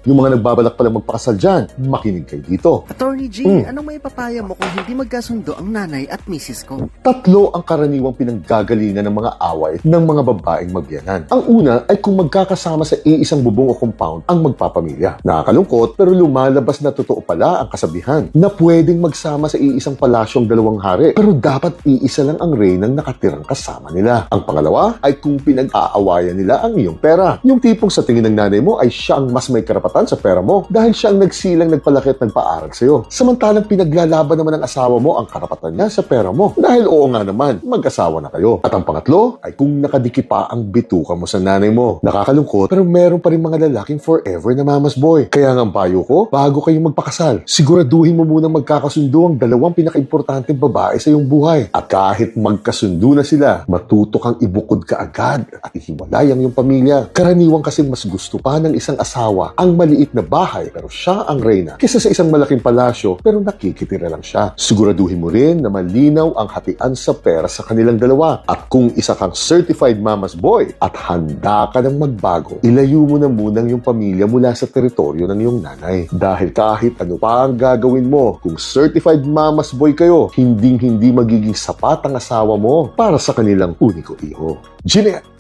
Yung mga nagbabalak palang magpakasal dyan, makinig kayo dito. Attorney G, anong may papaya mo kung hindi magkasundo ang nanay at misis ko? Tatlo ang karaniwang pinanggagalingan ng mga away ng mga babaeng magbiyanan. Ang una ay kung magkakasama sa iisang bubong o compound ang magpapamilya. Nakakalungkot pero lumalabas na totoo pala ang kasabihan na pwedeng magsama sa iisang palasyong dalawang hari pero dapat iisa lang ang reynang nakatirang kasama nila. Ang pangalawa ay kung pinag-aawayan nila ang iyong pera. Yung tipong sa tingin ng nanay mo ay siya ang mas may karapatan sa pera mo dahil siya ang nagsilang nagpalaki at nagpaaral sa'yo. Samantalang pinaglalaban naman ng asawa mo ang karapatan niya sa pera mo dahil oo nga naman, mag-asawa na kayo. At ang pangatlo ay kung nakadikit pa ang bituka mo sa nanay mo. Nakakalungkot pero meron pa rin mga lalaking forever na mamas boy. Kaya nga ang payo ko, bago kayo magpakasal, siguraduhin mo munang magkakasundo ang dalawang pinaka-importanteng babae sa iyong buhay. At kahit magkasundo na sila, matuto kang ibukod ka agad at ihiwalay ang iyong pamilya. Karaniwang kasi mas gusto pa ng isang asawa ang maliit na bahay pero siya ang reyna kaysa sa isang malaking palasyo pero nakikitira lang siya. Siguraduhin mo rin na malinaw ang hatian sa pera sa kanilang dalawa. At kung isa kang certified mama's boy at handa ka ng magbago, ilayo mo na munang yung pamilya mula sa teritoryo ng iyong nanay. Dahil kahit ano pa ang gagawin mo, kung certified mama's boy kayo, hindi magiging sapat ang asawa mo para sa kanilang uniko iho. Jeanette!